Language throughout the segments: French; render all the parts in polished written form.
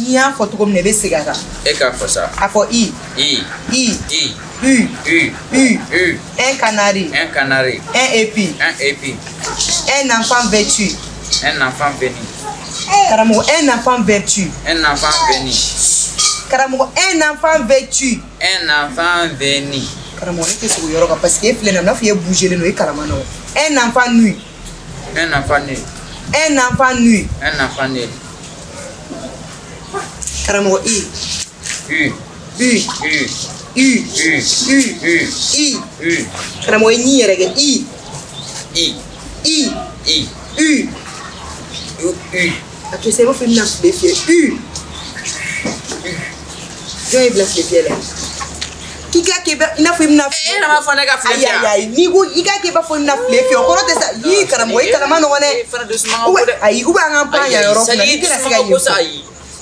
Nia photo comme nebe segara. Et qu'à faire ça? A for I. U. Un canari. Un canari. Un épi. Un enfant vêtu. Un enfant béni. Karamo, un enfant vêtu. Un enfant béni. Karamo, un enfant vêtu. Un enfant béni. Karamo, qu'est-ce que vous avez parce que il a bouger le noé karamano. Un enfant nu. Un enfant nu. Un enfant nu. Un enfant nu. Karamo, I. Karamo, ni erege I. Tu sais, vous faites une affaire U. Je vais blesser les pieds là. Qui n'a fait une affaire? Aïe, ni vous, il a qui va faire une affaire. On connaît ça. Il caramo, il caramo, on est. Aïe, où va un pan à Europe?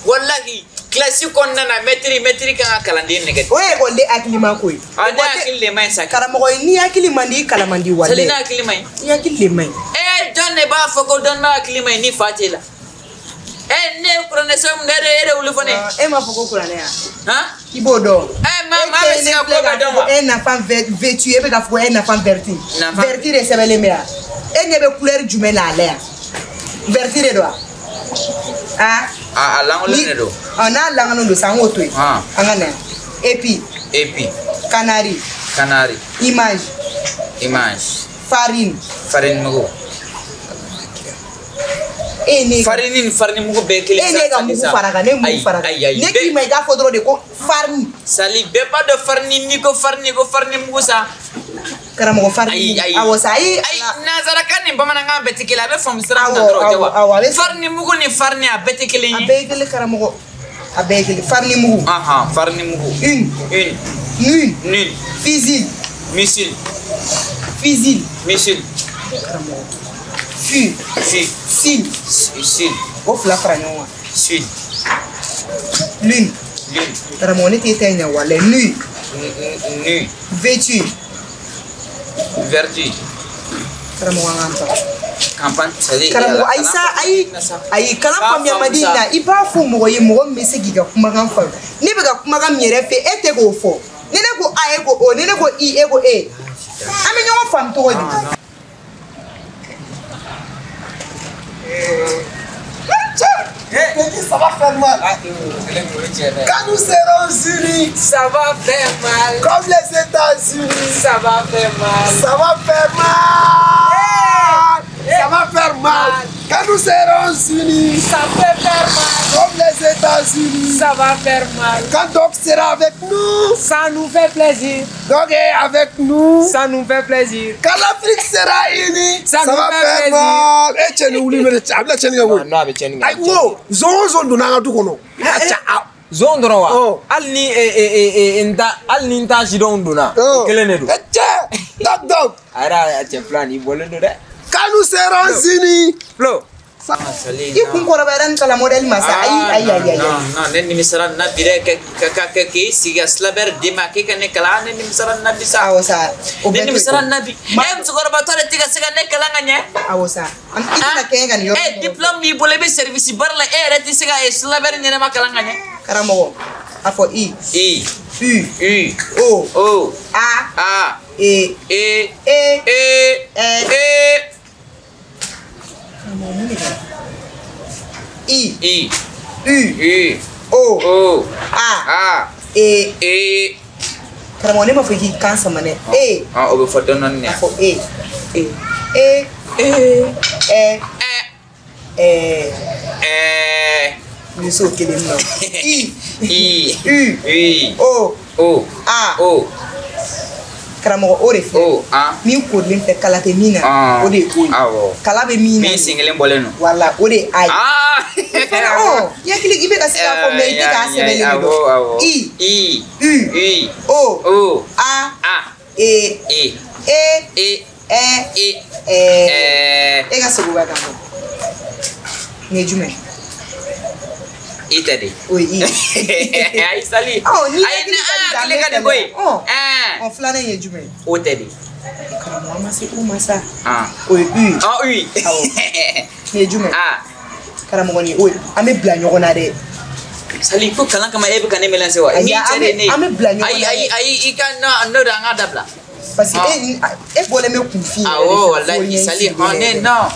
Wallahi, classique on a métrique en calendrier. Ouais, on est à Klimakui. On est à Klimaïsa. Caramo, ni à Kilimandi, Kalamandi, Walla. C'est à Klimaï. Il y a Kilimai. Eh, John n'est pas faux qu'on donne à Klimaï ni Fatila. Eh, ne prenez ça, vous n'avez pas le phone. Eh, ma foko kurané. Hein? Ibodo. Eh, maman, c'est un peu un enfant vêtu, et bien un enfant verti. Verti, c'est le meilleur. Et il y a des couleurs du même à l'air. Verti, les doigts. Ah, on a l'angle de sang auto. Épi. Canari. Image. Farine. Farine mugu beke farine. Sali beba de farine ni ko farine mugu sa. Karamo farine. Awosai. Ay nazara kan bamana ngam betikela be fam sira ndro jawa. Farine mugu ni farine a betikele ni. Abekele karamo. Abekele farine mugu. Aha, farine mugu. Nul. Fusil. Missile. Karamo. Sil. Off la fragnon. Sil. Lune. Karamo, on était un wale. Nuit. Vêtu. Karamo, Campagne. Karamo, aïe, kalam pamia madina, iba fou moye mo mese giga kumagan fa. Ni bega kumagan miere fe ete go fo. Nene go a ego o, nene go I ego e. Ami nyon fam to di. Ça va faire mal. Quand nous serons unis, Ça va faire mal. comme les États-Unis, Ça va faire mal. ça va faire mal. Ça va faire mal. Quand nous serons unis, Ça peut faire mal. comme les États-Unis, Ça va faire mal. quand Doc sera avec nous, Ça nous fait plaisir. Doc est avec nous, Ça nous fait plaisir. quand l'Afrique sera unie, Ça ça nous va fait faire plaisir. mal. Eh, tiens, nous voulons No abe cheni. Ay, wow, zon donna du kono. Zon dron Oh. wa. Al ni nta shidon duna. Kelen ne do. Doc. Ara ate plan I bolen do de. Quand nous serons unis, Flo. I kun kora baran kala model masa aïe. Non, nenni misaran na bire ke siga slaber dima ke ne kala nenni misaran na bisa. Awosa. Nenni misaran na bi. Em sugora batore tiga siga ne kala nganya. Awosa. Am ina kenga ni yo. Eh diplôme ni boleh be service barla reti siga slaber ne ma kala nganya. Karamo. Afo I. U. O. A. E. I. U. O. A. E. Karamo ne ma fiki kansa mane. O be fodo non ne. Afo E. Ni so kele no. I. O. A. Karamo o refi. Mi ko lim te kala te mina. O de ko. Kala be mina. Mi singelen boleno. Wala o de ai. Oh, ya kili ibe ka sika ko me ite ka sebele do. I. O. A. E. Ega sebu ba kanko. Nejume. Itade. Oui, I. Ai sali. Oh, ni kile ka de boy. On flane nejume. O tade. Karamo amase o masa. Oui. Oui. Nejume. Ah. Karamo ni o ame bla nyogona de. Sali ko kalan kama ebe kan emelanse wa. Ni chere ni. Ai ikan no ranga dabla. Parce que e bolé me confier. Ah oh wallahi Sali on est non.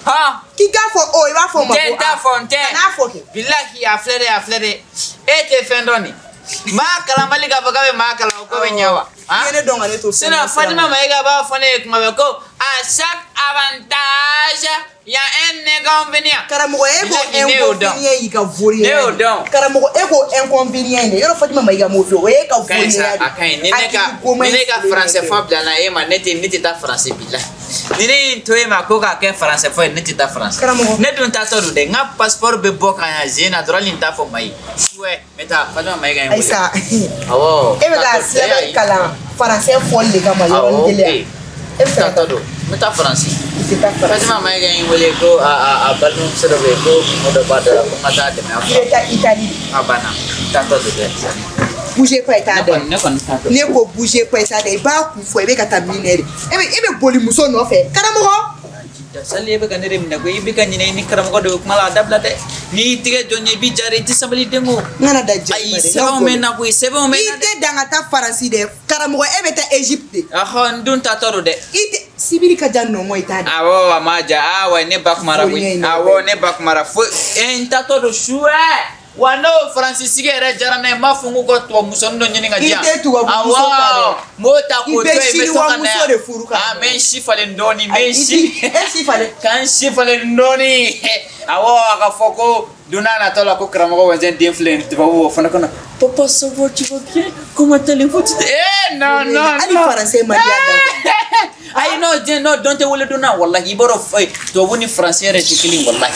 Ha. Qui ga fo o e va fo mo. Tenta fontaine. Na fo ke. Billahi aflere. E te fendoni. Ma kala malika bagabe ma kala ko benyawa. Ah. Yene donga ne to. Sina Fatima maiga ba fone kuma ko à chaque avantage il y a un inconvénient. Karamogo ego inconvénient yi ka voler. Karamogo ego inconvénient ne. Yoro Fatima maiga mo fi o e ka voler. Akai ne ka français fab dans la ema neti ta français billahi. Nini to ema ko ka ke français fo neti ta français. Ne dun ta to de nga passeport be boka ya zena drolin ta fo mai. Ouais, meta Fatima maiga en. Aisa. Awo. E be ga sebe kala français fo le ga ma yoro ndele. E ta to meta français. Fatima maiga en wele ko a balon sero be ko modo badala ko ngata de ma. Italie. Abana. Ta to de. Bouger pas état de ne ko bouger pas état de ba ku fo ebe kata minere ebe boli muso no fe karamogo Sali ebe kanere mina ko ibi kanyine ni karamogo de mala dabla de ni tige jonye bi jare ti sabali dengo ngana da je ai sebo mena ko sebo mena ite dangata faransi de karamogo ebe ta Egypte aha ndun ta toro de ite sibiri ka janno mo ita awo amaja awa ne bakmara ko awo ne bakmara fo en ta toro shuwe wano Francis gere jarana mafungu ko to musondo nyini ngajia awa mota ko to e betoka na amen shifale ndoni menshi shifale kan shifale ndoni awa akafoko dunana tola ko kramago wenzen d'influence to wo fana kana papa ça va tu vas bien comment allez-vous non ali français maria ai no don't wole dona wallahi boro to woni français retikling wallahi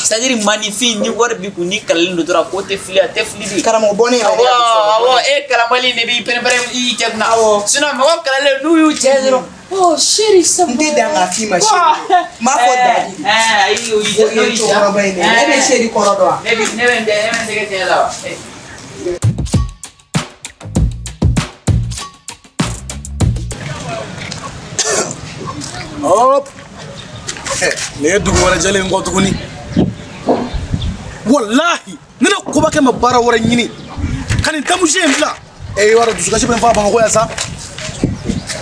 c'est-à-dire magnifique ni warbi ku ni kalendo dora ko te fili karamo boné awo e karamali ne bi pere i tegna sinon mo kala le nu yu chezero oh chérie ça va ndanga fi ma chérie ma fo dadi ayo no isha ebe chérie korodo ne ke tela hop ne dugu wala jale ngo tuguni wallahi nina ko ba ke ma bara wara nyini kan tamu jembla e wara dusuka se ben fa ba ko ya sa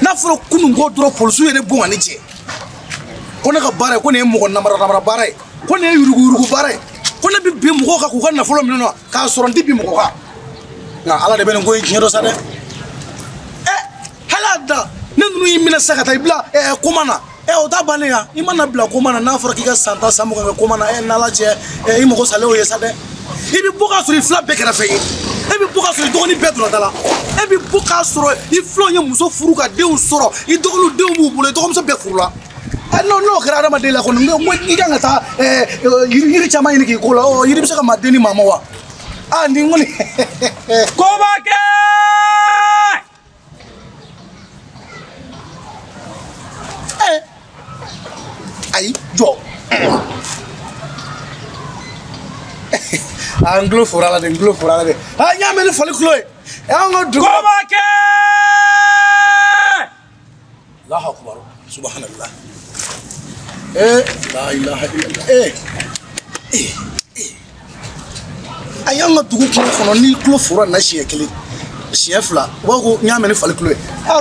na furo kunu ngo dro polsu yene bu ngani je ko ne ka bara ko ne mo ko namara bara ko ne yurugu bara ko ne bi mo ko ka ku kan na folo mino ka soro ndi bi mo ko ka na ala de ben ngo yi nyero sa de halada nenu yimina sakata ibla komana o da bania imana bla komana na fora kika santa samu ka komana na la je imoko sale o yesa de ibi buka suri fla be kera fe ibi buka suri dogoni be dula dala ibi buka suro I flo nye muso furu ka de soro I dogolu de mu bule dogom so be furula no kera ma de la ko ngo ngi ngata yiri chama yini ki ko la o yiri bisaka madeni mama wa ndi ngoni ko ba ke Aïe, jo. Anglo fora de. Ah, nya me le fole kloe. Ngo du. Komake! Allahu akbar. Subhanallah. La ilaha illallah. Ayanga dugu kono ni klo fora na shie kele. Shie fla. Wago nya me le fole kloe.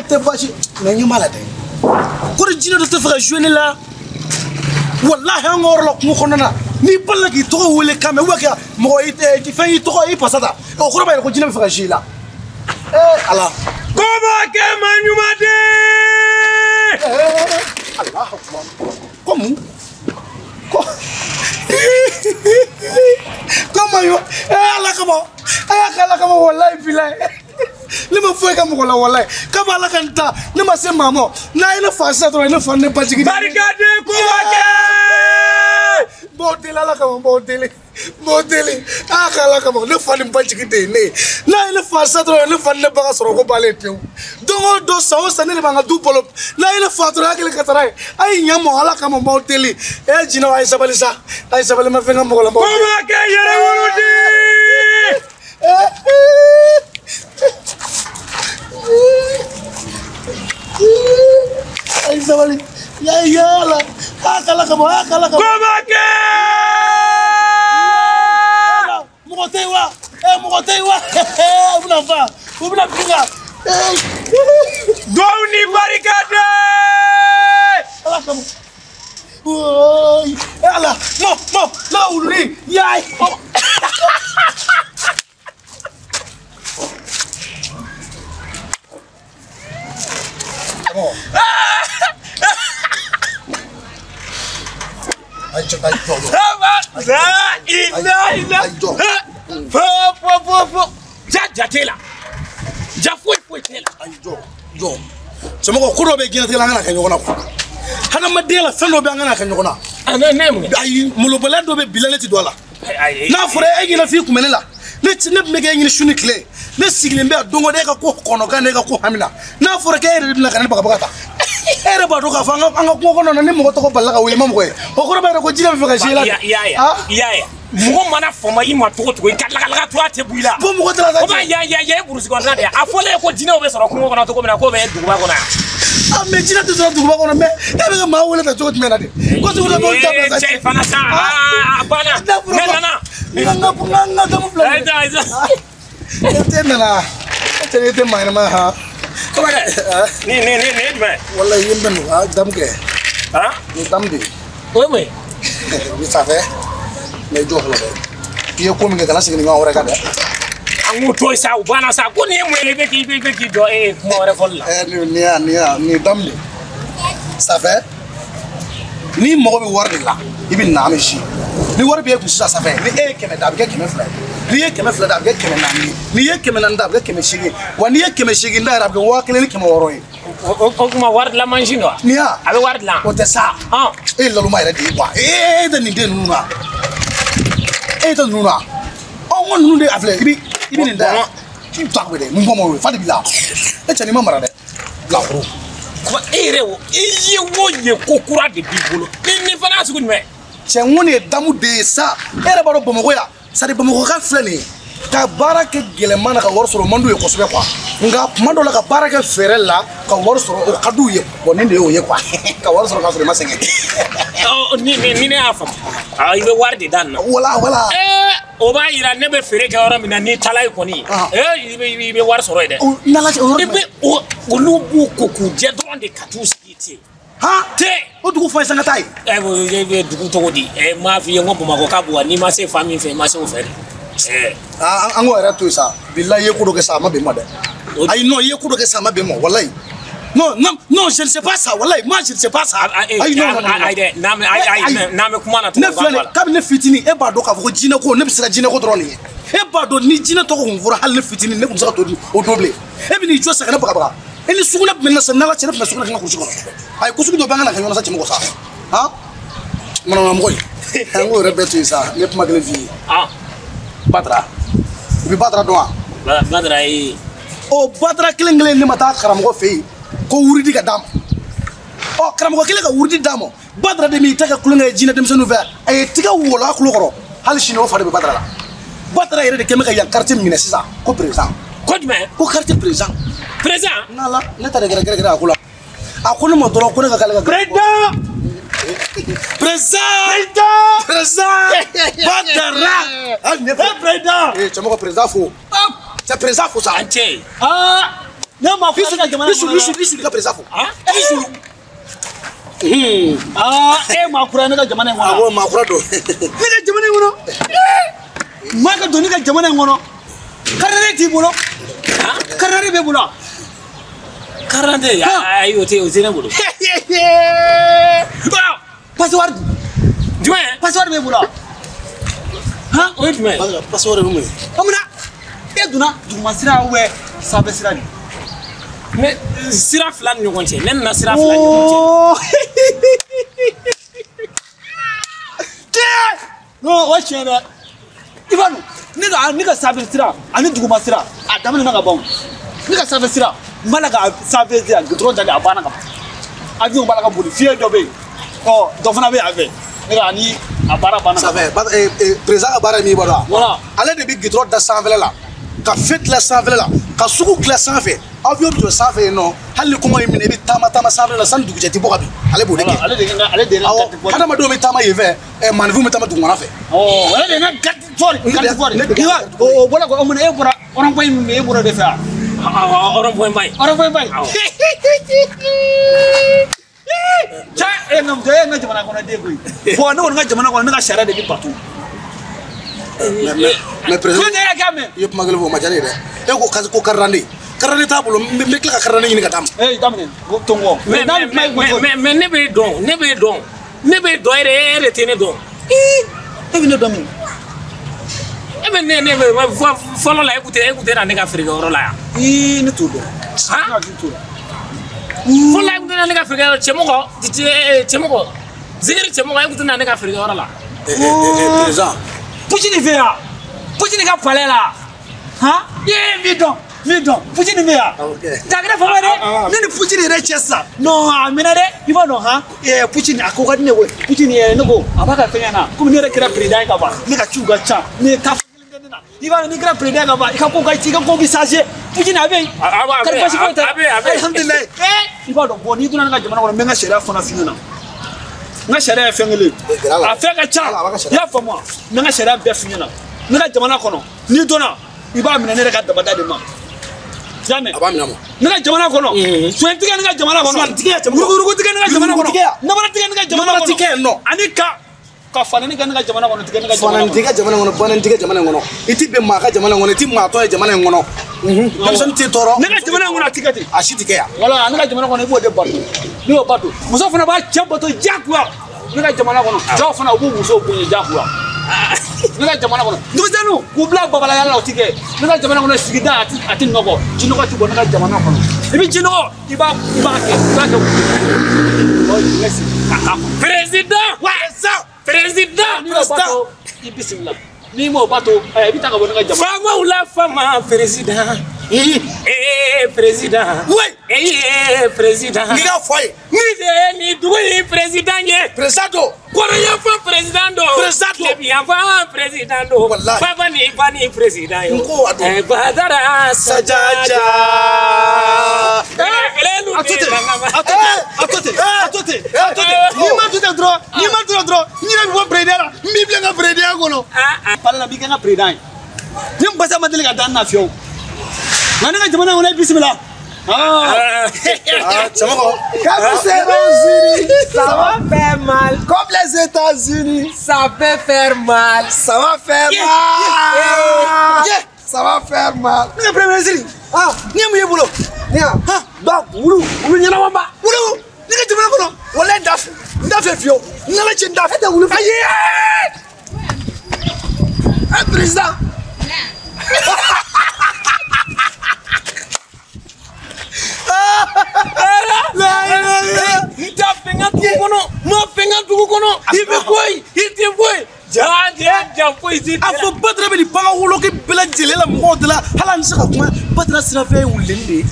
Te bachi na nyu malade. Ko jina do te fera jouer là. Wallahi ngor lo ko khonana ni balla ki to wele kame waka mo ite ti fe to I pasada o khoro ba ko jina fa jila ala ko ba ke manyumade Allah akbar como como yo ala kama wallahi billahi lima foi kama wala wallahi kama ala kanta lima se mamo na ina fasa to ina fanne pajigi barikade ko wake bodele ala kama bodele akala kama le fanne pajigi de ne na ina fasa to ina fanne baga soro ko bale tew dongo do sawo sanele banga du polo na ina fatro akele katara ay nyamo ala kama bodele jina wa isabali ma fenga mo la ko wake yere woludi ay sabali ya la akala kama Komake mo te wa fa u bɛna pinga duwawu ni barikade ala kamu ala mo la wuluni yaay jatela ja foyi tela jo somɔgɔ ko dɔ bɛ diɲɛlatigɛ la an kana kɛ ɲɔgɔn na quoi hadamaden la fɛn dɔ bɛ an kana kɛ ɲɔgɔn na ayi molobaliya dɔ bɛ bila ne ti don a la n'a fɔra e ɲɛna f'i kun bɛ ne la ne tun bɛ kɛ ɲini su ni tile ne sigilen bɛ yan don o don e ka ko kɔnɔkan ne ka ko hamina n'a fɔra k'e yɛrɛ de bɛna ka ne bagabaga ta e yɛrɛ b'a dɔn k'a fɔ an ka kungo kɔnɔ na ni mɔgɔ tɔgɔ balila ka wele ma mɔgɔ ye o kɔrɔ b'a yɛrɛ ko jinɛ bɛ fɛ ka si la mɔgɔ mana fama i ma cogo i ka lagalaga to a tɛ bɔ i la ko mɔgɔ tɛ la o b'a ye burusi kɔnɔna de a fɔlen ko jinɛw bɛ sɔrɔ kungo kɔnɔ cogo min na k'o bɛ duguba kɔnɔ yan mais jinɛ tɛ sɔrɔ duguba kɔnɔ mais e bɛ ka maa wele ta cogo jumɛn na de ko sugu la b'o dabila sa cɛ fana sa a banna ne nana n ka damu fila e tɛ nana e tɛ ne tɛ maa ɲɛnama ha ni jumɛn walayi ye n bɛ nin damu kɛ nin damu de o ye mun ye ni sanfɛ mais jɔ fɔlɔ dɛ k'i ye ko min kɛ kana segin nin ɲɔgɔn wɛrɛ kan dɛ an k'u to sa u banna sa ko nin ye mun ye i bɛ k'i jɔ kuma wɛrɛ fɔli la nin damu de sanfɛ ni mɔgɔ bɛ wari de la i bɛ na an bɛ si ni wari b'e kun sisan sanfɛ ni e ye 100 da a bɛ kɛ 200 ye n'i ye 200 da a bɛ kɛ 400 ye n'i ye 400 da a bɛ kɛ 800 wa n'i ye 800 da yɛrɛ a bɛ kɛ 1600 ye o kuma wari dilan mansin dɔ ni ya a bɛ wari dilan o tɛ sa e ye laluma yɛrɛ de ye quoi e tɛ nin den ninnu na e tɛ ninnu na n ko ninnu de a filɛ i bɛ nin da yan k'i bɛ taa ko dɛ mun bɔ ma o ye fa de b'i la e cɛ nin ma mara dɛ bilakoro e yɛrɛ o i ye o ye ko kura de b'i bolo ni fana y'a sugu jumɛn cɛ n ko nin ye damu de ye sa e yɛrɛ b'a dɔn bamakɔ yan sadi bamakɔ ka filɛ nin ye ka baara kɛ gɛlɛman na ka wari sɔrɔ o man d'u ye kosɛbɛ quoi nka tuma dɔ la ka baara kɛ fɛɛrɛ la ka wari sɔrɔ o ka d'u ye bon nin de y'o ye quoi ka wari sɔrɔ k'a sɔrɔ i ma sɛgɛn ni ne y'a faamu i bɛ wari de da nin na wala o b'a yira ne bɛ feere kɛ yɔrɔ min na n'i taala yen kɔni i bɛ wari sɔrɔ yen dɛ i bɛ olu b'u ko k'u jɛ dɔrɔn de ka t'u sigi ten o dugu fɔ ye sanga ta ye i bɛ dugu cogo di m'a f'i ye n ko bamakɔ ka bon n'i ma se fa min fɛ i ma se o fɛ de an k'o yɛrɛ to yen sa bilahi i ye ko dɔ kɛ sa a ma bɛn ma dɛ ayi non i ye ko dɔ kɛ sa a ma bɛn ma walayi non je ne sais pas ça walayi moi je ne sais pas ça ayi non n'an bɛ kuma na ne filɛ nin kabini ne fitinin e b'a dɔn k'a fɔ ko jinɛ ko ne bɛ se ka jinɛ ko dɔrɔn de ye e b'a dɔn ni jinɛ tɔgɔ kun fɔra hali ne fitinin ne tun bɛ se ka to o don bilen e bɛ n'i jɔ sa ka ne bagabaga e ni sugunɛ tun bɛ na sa n'ala cɛ ne tun bɛ sugunɛ kɛ n ka kurusi kɔnɔ ayi ko sugu dɔ bɛ an ka na kɛ ɲɔgɔn na sa cɛmɔgɔ sa manamɔgɔ ye an k'o yɛrɛ bɛɛ to yen sa ne kuma kelen f'i ye Badara i bɛ Badara dɔn wa Badara ye o Badara kelen ne ma taa karamɔgɔ fɛ yen ko wurudi ka d'a ma ɔ karamɔgɔ kelen ka wurudi d'a ma Badara de m'i ta kɛ kulonkɛ ye jinɛ denmisɛnninw fɛ a ye tigɛ wolo a kulo kɔrɔ hali sini o fa de bɛ Badara la Badara yɛrɛ de kɛ bɛ ka yan quartier minɛ sisan ko président ko jumɛn ko quartier président n'Ala ne ta de gɛrɛ a ko la a ko ne ma dɔrɔn ko ne ka k'ale ka président Badara cɛmɔgɔ président fo c'est président fo sa cɛ ne ma fɔ ka jamana bisu ka président fo bisu e ma kura ne ka jamana in kɔnɔ awɔ ma kura don ne ka jamana in kɔnɔ ma ka don ne ka jamana in kɔnɔ karare t'i bolo karare bɛ bolo karante ayi o tɛ ne bolo passeport jumɛn passeport bɛ bolo o ye jumɛn passeport bɛ mun ye amina e donna duguma sira ubiyɛn sanfɛ sira de mais sira fila ni ɲɔgɔn cɛ ne nana sira fila ni ɲɔgɔn cɛ non o ye tiɲɛ dɛ i b'a dɔn ne ka sanfɛ sira ani duguma sira a daminɛna ka ban ne ka sanfɛ sira n b'a la ka sanfɛ sira gudɔrɔn dalen a banna ka ban avion b'a la ka boli fiɲɛ dɔ bɛ yen dɔ fana bɛ yan fɛ ne ka ani a baara banna ka ban président ka baara ye min ye i b'a dɔn wa ale de bɛ gudɔrɔn da sanfɛla la ka feu dilan sanfɛla la ka sugu dilan sanfɛ avion bɛ jɔ sanfɛ yen nɔ hali ni kɔngɔ y'i minɛ i bɛ taama sanfɛla la sani dugujɛ tɛ bɔ ka bin ale b'o de kɛ ale de ye awɔ hadamadenw bɛ taama yen fɛ maninfinw bɛ taama dugumana fɛ ale de ye n ka carte fɔri o bɔra ko o mun e bɔra orang point me boro de fa orang point bay cha ngam de ngam jamana ko na de boy fo no ngam jamana ko na shara de bi partout mais président yop magal fo ma jare de e ko karande ta bolo me kla karande ni ka tam damne go tongo mais ne be don ere tene don ne don ebe ne follow la écouter na nega Afrique oro la ne tout do ha follow la écouter na nega Afrique chemoko zigiri chemoko écouter na nega Afrique oro la président Puccini ka palais là ha mi don Puccini vea takra fa de ne Puccini re chessa no amina de iba no ha Puccini akoga ne we Puccini ne go abaka fenya na kuma ne re kira président ka ba ne ka chuga cha ne ka iba ni kira président ka ba ka ko ga ti ka ko bisaje Puccini abe alhamdulillah iba do boni duna nga jamana ko menga sheria fona finuna nga sheria fengele afeka cha ya famo menga sheria be finuna nga jamana kono ni dona iba mina ne ka dabada de ma jamais abamina mo nga jamana kono sointiga nga jamana kono sointiga nga jamana kono nabara tiga nga jamana kono tiga no anika ka fanani nga jamana kono tiga nga jamana kono tiga jamana kono bonan tiga jamana kono iti be ma ka jamana kono iti ma to jamana kono person ti toro nga jamana kono tiga ti ashiti ke ya wala nga jamana kono ibo de bato ni o bato muso fana ba chambato jakwa nga jamana kono jaw fana ubu muso bunye jakwa nga jamana kono nduzanu kubla babala yalla otike nga jamana kono sigida ati noko jinoko ti bonga jamana kono ibi jinoko iba ke président ibismillah ni mo bato bitanga bonga jamana fama ula fama président président oui président ni ga foy ni doué président président Korea fa président do président bien fa président do baba ni bani président yo badara sajaja atote ni ma tout droit ni na bo président mi bien nga président gono pala na bi nga président ni mbasa madeli ga dan na fio nani nga jamana wala bismillah Chamoko. Comme les États-Unis, ça va faire mal. Comme les États-Unis, ça peut faire mal. Ça va faire mal. Ça va faire mal. Le premier ministre. Ni mu yebulo. Ni donc wulu nyana wamba. Wulu. Ni ka jamana kono. Wala ndaf fio. Ngala ci ndaf ta wulu. Aye. Président. Afo Badra be di banga wolo ke bela jele la mo de la hala nse ka kuma Badra sira fe wulende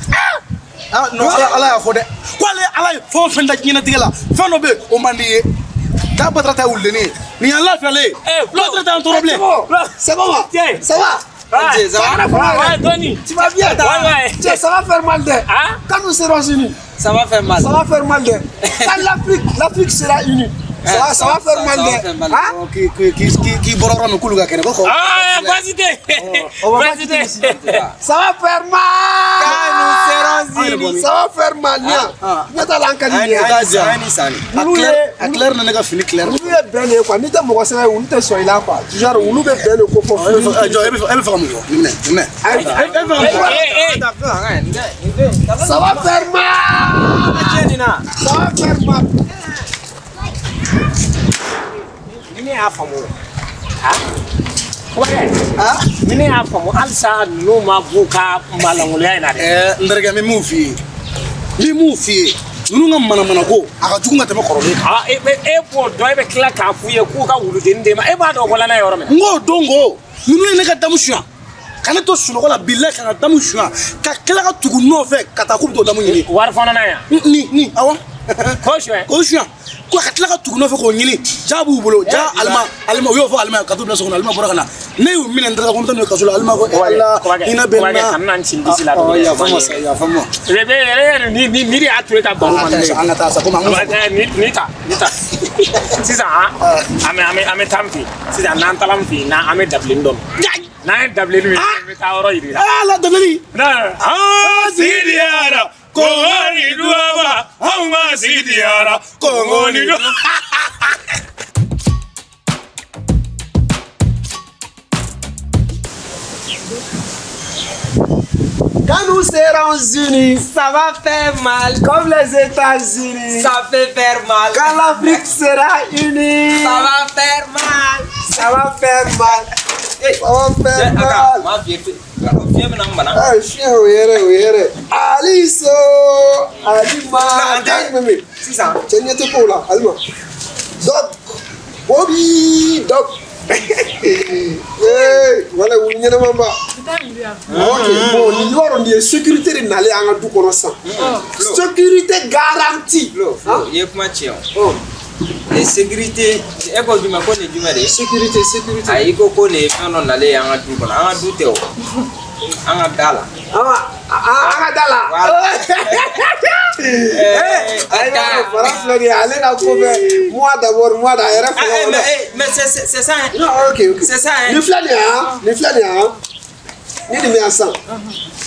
no ala ya fo de kwale ala fo fenda nyina tigela fa no be o mandi da Badra ta wulene ni ala fa le Badra ta problème c'est bon ça va Tony, tu vas bien? Ça va faire mal de. Quand nous serons unis, ça va faire mal. Ça va faire mal de. Quand l'Afrique sera unie, ça va faire mal de. Qui borora no kuluga kene ko. Vas-y. Ça va faire mal. Quand nous serons unis, ça va faire mal. Nata lankani. Claire na nega fini claire. Nous est belle quoi. Ni ta mo sera on te so ila quoi. Genre on be belle ko fo. Ça va faire mal. Ça va faire mal. Ni afamu. Ni afamu alsa no mabuka malangule ina de. Ndarga me mufi. Li mufi. Nunga mana go. Aka jukunga teme korole. Po do be kila ka fuye ku ka wulu dende ma e ba do bola na yoro me. Ngo dongo. Nunu ne ka damusha. Kana to suno la billahi kana damusha. Ka kila ka tugu no fe kata ku do damu nyini. War fona na ya. Ni awa. Koshwe. Ko ka kila ka tugu no fe ko nyini. Jabu bulo ja alma yo fo alma ka to so alma bora kana. Ne yu minen ndra ko mtano ka so alma ko Allah ina benna. Kana ncindi sila do. Ya famo. Rebe ni ri atu ka ba man. Anga ta sa ko mangu. Nita. Sisa ame tamfi. Sisa nan talamfi na ame dablindom. Nine W. Ah, la Dabeli. Ah, Sidiara. Kongoni duaba. Hauma Sidiara. Kongoni duaba. Quand nous serons unis, ça va faire mal. Comme les États-Unis, ça peut faire mal. Quand l'Afrique sera unie, ça va faire mal. Ça va faire mal. Ça va faire mal. Chien, Aliso, Alima, c'est ça. Tu n'es pas là, Alima. Doc, Bobby, Doc. Voilà, vous n'y êtes pas. Ok, bon, il y a sécurité de n'aller en tout connaissant. Sécurité garantie. Les sécurité, et quoi du macon et du mari? Sécurité. Ah, il faut qu'on ait un en aller en tout qu'on a un doute. En a dala. Moi d'abord, moi d'ailleurs. Mais c'est ça. Non, ok. C'est ça. Les flâneurs, ni de ensemble.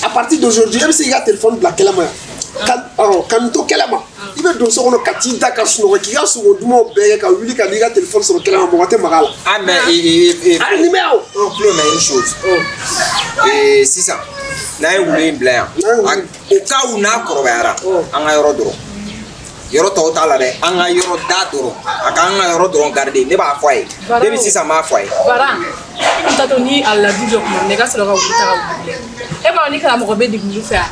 À partir d'aujourd'hui, même s'il y a un téléphone de la Kelama, quand tu Kelama, il va donner son kati d'aka sur qui a sur le mot béga quand lui quand il a téléphone sur le Kelama, on va te marrer. Ah mais il numéro. On peut mais une chose. Et c'est ça. Là où il est blanc. Au cas où n'a corobera, en aérodrome. Yoro total là, en aérodrome d'adoro. À quand un aérodrome gardé, n'est pas foyer. Depuis si ça m'a foyer. Voilà. On t'a donné à la vidéo comme les gars se le rendent. Et ben on est quand même robé de vous faire.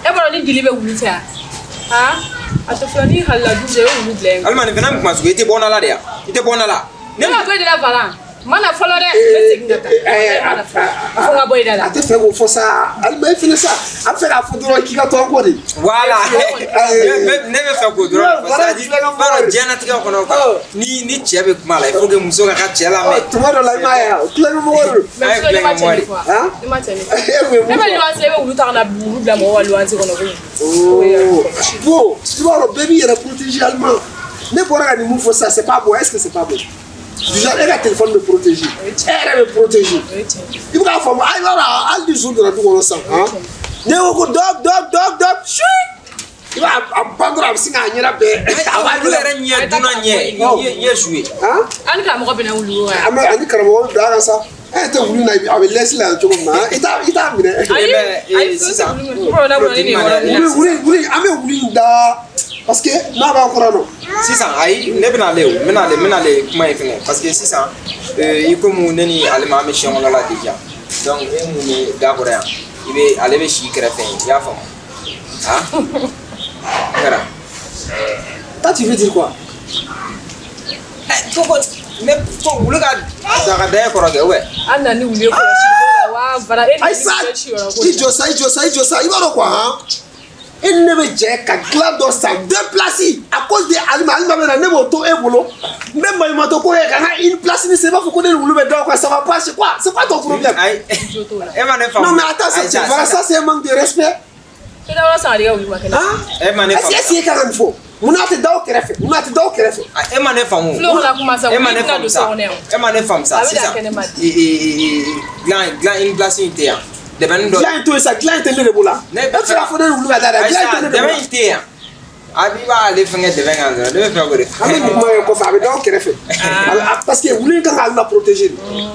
Et ben on est délibéré vous faire. Ah, à te faire à la vidéo vous plaît. Allemagne venant comment il était bon là derrière. Il était bon là. Ne va pas de la voilà. Mana follow that. Faut nga boy dala. Ate fait au ça. Allemagne fait ça. Après la photo qui va toi encore. Voilà. Ne me fais quoi droit parce que dit par jana tika kono ka. Ni chebe mala il faut que muso ka chela mais. Tu vois la maya. Tu l'as mo wor. Mais tu l'as matché quoi. Hein? Tu matché. Mais ben lui on vous tarna bu bla mo walu anti kono ko. Oh. Bon, tu vois le baby il est protégé allemand. Mais pour regarder mon ça c'est pas bon. Est-ce que c'est pas bon? Déjà, elle a le téléphone me protéger. Elle me protéger. Il va faire moi. Alors, elle dit jour de la tout ensemble. Hein? Ne vous dog. Il va apprendre à signer un yérabe. Ah, lui est niais, duna niais. Il est joué. Hein? Ani ka mo ko bena wulu. Ani ka mo dans ça. Elle te voulu na avec laisse là tu vois. Il t'a bien. Ayi, c'est ça. Oui, ame voulu da. Parce que n'a pas encore non. Si ça aïe ne bena aller comment il fait parce que si ça il comme neni allemand méchant là déjà donc il me d'accord il va aller be chi créer il y a femme ah voilà toi tu veux dire quoi mais pour le gars d'ailleurs quoi ouais ana ni wule ko shi wa bara il va quoi hein. Il ne veut dire qu'à Glado ça déplacer à cause des Allemands ne vont tout évoluer. Même moi il m'a dit une place ne sait pas pourquoi nous le donc ça va pas c'est quoi ton problème? Non mais attends ça c'est un manque de respect. C'est là ça arrive oui makena. C'est quand même faux. Muna te daw kerefe. E ma ne famu. Flo la commence à e ma ne fam ça c'est ça. Glan une place interne. Glan tout ça glan te le bola. E fera fo de wulu ga dada glan te le bola. Interne. Abi ba le fenge de venga de faire gore. Ami mo ko fa be daw kerefe. Parce que wulu kan alma protéger.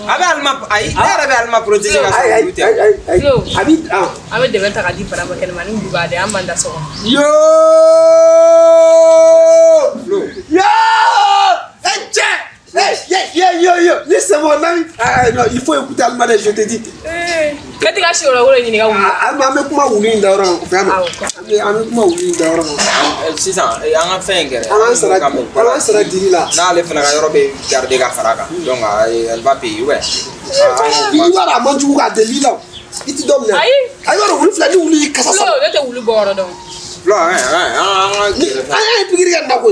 Abi alma ay arabe alma protéger ka so. Abi Abi de venta ka di para ba ken mani ndu ba de amanda so. Yo! Yo! Listen mon ami. Non, il faut écouter allemand, je te dis. Quand tu as chez le wolo ni ga wulu. Ame kuma wulu ndawra vraiment. Ame kuma wulu ndawra. C'est ça, on a fait un on sera diri là. Na le fana yoro be garder ga faraka. Donc elle va payer ouais. Il va la manju ga deli là. Il te donne. Ayi woro wulu flani wulu kasa sa. Flo, yo te wulu boro donc. Flo, pigiri ga nako.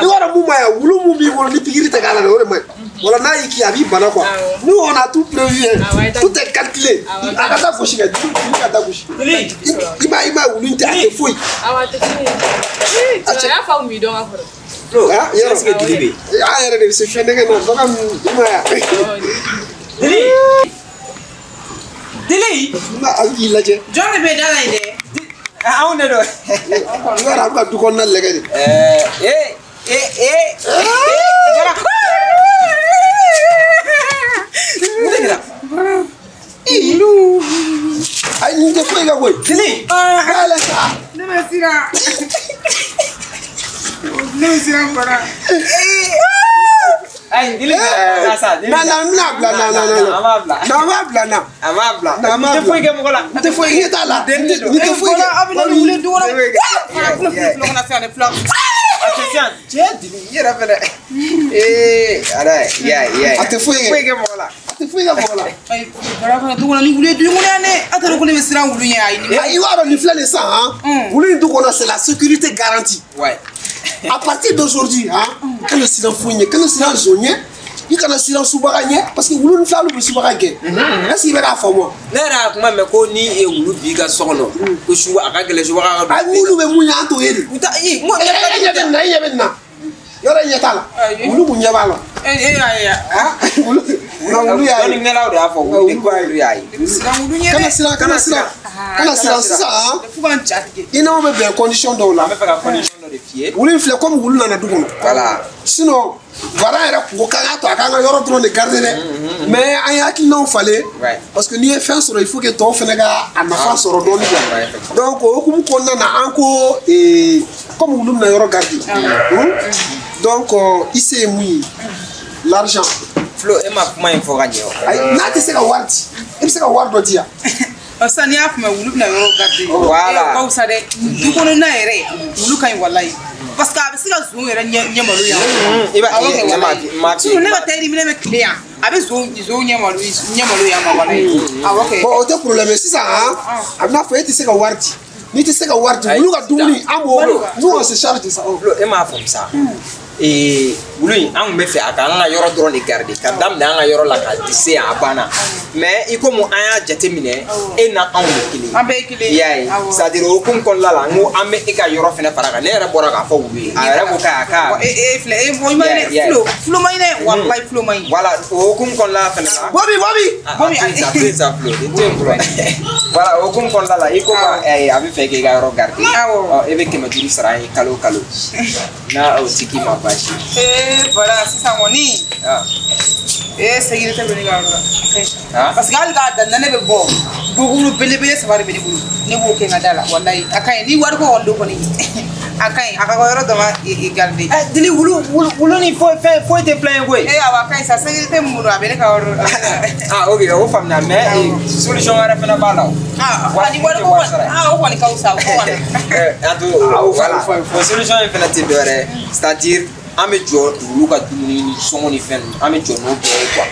Ni wara mu maya wulu mu mi wolo ni pigiri te gala wala mai. Voilà, na iki abi bana quoi. Nous on a tout prévu. Tout est calculé. Akata goshi ga tout akata goshi. Ima wulu te ate foi. Awa te fini. Acha ya fa mi don afro. Flo, est-ce que dilibe? Ah, elle est se fende ga na. Baka ima ya. il lajɛ jɔn de bɛ da la ye dɛ anw de don n yɛrɛ a bɛ ka du kɔnɔna lɛgɛ de ayi nin tɛ foyi kɛ koyi Dili ala sa ne bɛ siran ne bɛ siran fara ayi Dili sa Dili na mina bila na ama bila na ma bila na ama bila na ma tɛ foyi kɛ mɔgɔ la n tɛ foyi kɛ t'a la Den de don. n tɛ foyi kɛ a bɛ ne wuli du kɔnɔ fara fula fula kana se ka ne fila attention cɛ Dili i yɛrɛ fɛnɛ ala a tɛ foyi foyi kɛ kɛ mɔgɔ la a tɛ foyi kɛ mɔgɔ la ayi fara kana du kɔnɔ ni wuli du kɔnɔ yan dɛ a taara ko ne bɛ siran wulu ɲɛ ayi i b'a dɔn nin filɛ nin san han wulu in du kɔnɔ c'est la sécurité garantie ouais à partir d'aujourd'hui hein kana siran foyi ɲɛ kana siran zon ɲɛ i kana siran subaga ɲɛ parce que wulu ni filaw bɛ subaga gɛn est-ce que i bɛ k'a faamu wa ne yɛrɛ y'a kuma mɛn ko ni wulu b'i ka so kɔnɔ ko suba a ka gɛlɛn subaga ka a wulu bɛ mun ye an t'o ye de u ta i mo e ɲɛ bɛ nin na i ɲɛ bɛ nin na yɔrɔ ɲɛ t'a la wulu kun ɲɛ b'a la wulu y'a ye dɔnnikɛlaw de y'a fɔ wulu ko wulu y'a ye kana siran sisan i n'anw bɛ bɛn condition dɔw la an bɛ fɛ ka condition dɔ de f'i ye wulu in filɛ komi wulu nana du kɔnɔ voilà sinon varan yɛrɛ kungo k'an k'a to a k'an ka yɔrɔ dɔrɔn de garder dɛ mais an ye hakilinaw falen parce que n'i ye fɛn sɔrɔ il faut que tɔw fɛnɛ ka a nafa sɔrɔ dɔɔni quoi donc o hukumu kɔnɔna na an ko comme wulu bɛna yɔrɔ garder donc i se ye mun ye l'argent Flo e ma kuma in fɔ ka ɲɛ o ayi n'a tɛ se ka wari di i bɛ se ka wari dɔ di yan sisan n'i y'a faamuya wulu bɛna yɔrɔ garder voilà ka wusa dɛ du kɔnɔna yɛrɛ wulu ka ɲi walayi parce que a bɛ se ka zon yɛrɛ ɲɛ malo yan i b'a ye ma fi sinon ne ka tailleur minɛ bɛ tile yan a bɛ zon ɲɛ malo yan ma walayi awɔ kɛ bon o tɛ problème ye sisan a bɛna fɔ e tɛ se ka wari di n'i tɛ se ka wari di wulu ka dumuni an b'o nous on se charge de ça Flo e m'a faamu sa wulu in an kun bɛ fɛ a ka an ka yɔrɔ dɔrɔn de garder ka daminɛ an ka yɔrɔ la ka se yan a banna mais i komi an y'a jateminɛ e na anw de kelen an bɛɛ ye kelen i y'a ye c'est à dire o hukumu kɔnɔna la n ko an bɛ e ka yɔrɔ fɛnɛ fara kan ne yɛrɛ bɔra k'a fɔ wulu ye a yɛrɛ ko k'a ka filɛ e fɔ i ma ɲinɛ Flo ma ɲinɛ walayi Flo ma ɲi voilà o hukumu kɔnɔna la fɛnɛ la Bobby sa Flo nin tɛ n bolo voilà o hukumu kɔnɔna la i ko a bɛ fɛ k'i ka yɔrɔ garder e bɛ 500 sara an ye kalo kalo n'a o ti k'i ma baasi voilà sisan kɔni sécurité bɛ ne ka yɔrɔ la parce que hali k'a danna ne bɛ bɔ buguru belebele 3 de bɛ ne bolo ne b'o kɛ n ka da la walayi a ka ɲi ni wari ko kɔni don kɔni a ka ɲi a ka yɔrɔ dɔ ma garder Dili wulu ni foyi tɛ filan ye koyi awɔ a ka ɲi sa sécurité min bolo a bɛ ne ka yɔrɔ la ok o faamuya mais solution wɛrɛ fɛnɛ b'a la o ni wari ko kɔni o kɔni ka wusa o kɔni voilà o solution in fɛnɛ tɛ dɔwɛrɛ ye c'est à dire an bɛ jɔ wulu ka dumuni ni sɔngɔ ni fɛn ninnu an bɛ jɔ n'o bɛɛ ye quoi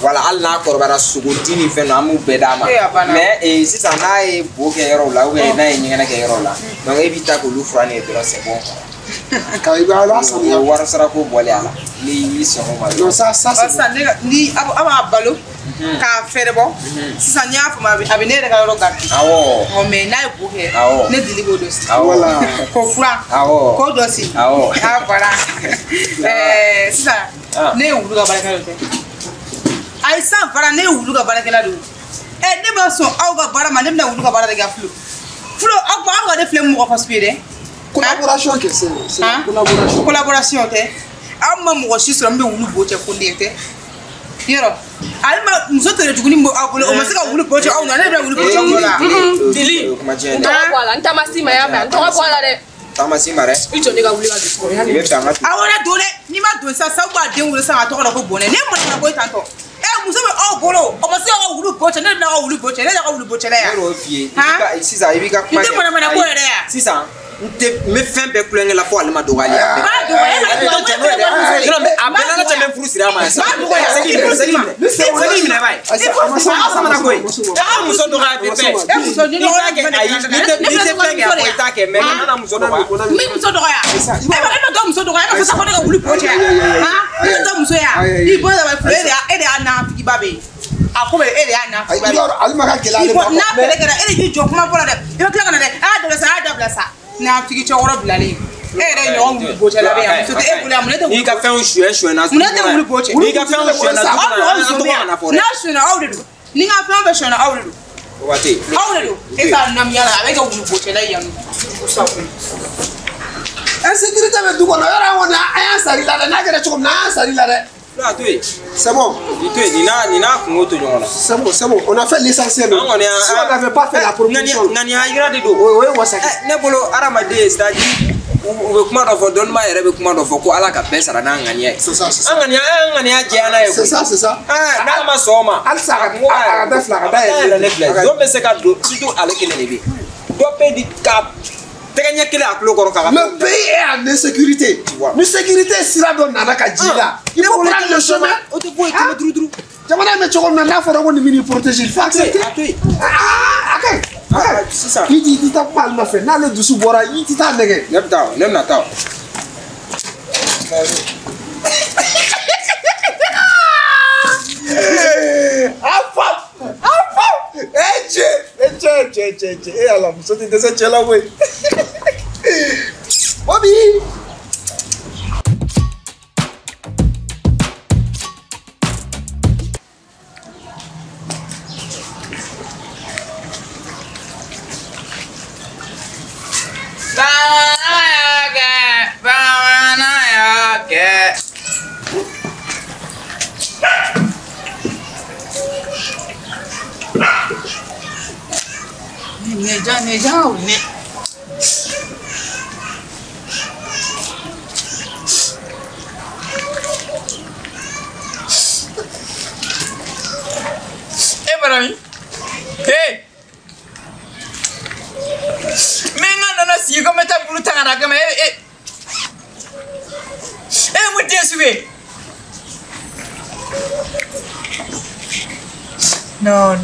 voilà hali n'a kɔrɔbayara sogodi ni fɛn ninnu an b'u bɛɛ d'a ma mais sisan n'a ye bo kɛ yɔrɔw la n'a ye ɲɛgɛnɛ kɛ yɔrɔw la donc e b'i ta k'olu fura ne ye dɔrɔn c'est bon ka i b'a sanuya wari sarako bɔlen a la ni y'i sɔngɔ ma non ça sisan ni a b'a balo k'a fɛrɛ bɔ sisan n'i y'a faamu a bɛ ne yɛrɛ ka yɔrɔ garder awɔ mais n'a ye bo kɛ ne Dili b'o dɔ si voilà ko fura k'o dɔ si voilà sisan ne ye wulu ka baarakɛla de tɛ ayi sisan fara ne ye wulu ka baarakɛla de ye ne ma sɔn aw ka baara ma ne bɛna wulu ka baara de kɛ Flo aw ka ne filɛ mɔgɔ fasugu ye dɛ collaboration kɛ c'est collaboration tɛ aw ma mɔgɔ si sɔrɔ min bɛ wulu bo cɛ ko den tɛ yɔrɔ ale ma muso tere tuguni aw bolo o ma se ka wulu bo cɛ aw na ne bɛna wulu bo cɛ aw la Dili n tɔgɔ bɔ a la n taamasi ma y'a mɛn n tɔgɔ bɔ a la dɛ taamasi ma dɛ i jɔ ne ka wuli ka don i bɛ fɛ an ka aw yɛrɛ don dɛ n'i ma don sisan sabu b'a den wolo sisan a tɔgɔ la ko bɔnɛ ne mɔna ko i tantɔ muso bɛ aw bolo o ma se ka wulu bo cɛ ne bɛna ka wulu bo cɛ ne yɛrɛ ka wulu bo cɛ la yan ne y'o f'i ye sisan i b'i ka kuma kɛ i tɛ mɔnamɔna ko yɛrɛ yan sisan n bɛ fɛn bɛɛ kulonkɛ la fo ale ma dɔgɔyali a b'a dɔgɔya a bɛɛ n'ala tɛ mɛ furu siri a ma yan segin minɛ b'a ye samana ko ye a muso dɔgɔya bɛ fɛn n'i tɛ fɛn kɛ a fɔ i t'a kɛ mais kana muso dɔgɔya min muso dɔgɔya e ma dɔ muso dɔgɔya e ma fɔ sa ko ne ka wuli bo cɛ e tɛ dɔ muso ya i bolo da bɛ filɛ e de y'a nafigiba bɛ yen a ko bɛ e de y'a nafigiba ye ale ma ka gɛlɛya ale ma n'a bɛrɛ kɛra e de k'i jɔ kuma fɔ la dɛ i bɛ tila ka na dɛ a y'a dabila sa a y'a dabila sa nafigi cɛkɔrɔ bilalen e yɛrɛ ɲɔgɔn wuli bo cɛ la bɛ yan muso tɛ e bolo yan mun ne tɛ wuli n'i ka fɛnw suyɛna mun ne tɛ wuli bo cɛ n'i ka fɛnw suyɛna n'a suyɛna aw de don ni n ka fɛn bɛɛ suyɛna aw de don Wati. Awolo. Esa nam yala avec un groupe là yan. Insécurité be du kono yara wona aya sari la na gere chom na sari la de. Là tu es. C'est bon. Tu es nina kungo to nyona. C'est bon, on a fait l'essentiel. Si on n'avait pas fait la promotion. Ngani agira de do. Oui, wasaki. Ne bolo aramade c'est-à-dire ube kuma do fo don ma yere be kuma do fo ko ala ka pesa na ngani. C'est ça. Ngani ajana yo. C'est ça. Na ma soma. Al sara da flaga da le flaga. Do me se ka do surtout ale kele lebe. Do pe di cap. Le pays est en insécurité. Une sécurité sera dans Nana Djila. Il faut prendre le chemin. Il faut protéger. Il faut accepter. C'est ça. Il dit t'as pas le fait. N'a le dessous bora. Il dit t'as négé. Nem natao. Et alors, vous sortez de cette là, oui. Bobby! Hey! Menga nana si ko meta bulu tangana kama mutie suwe. No.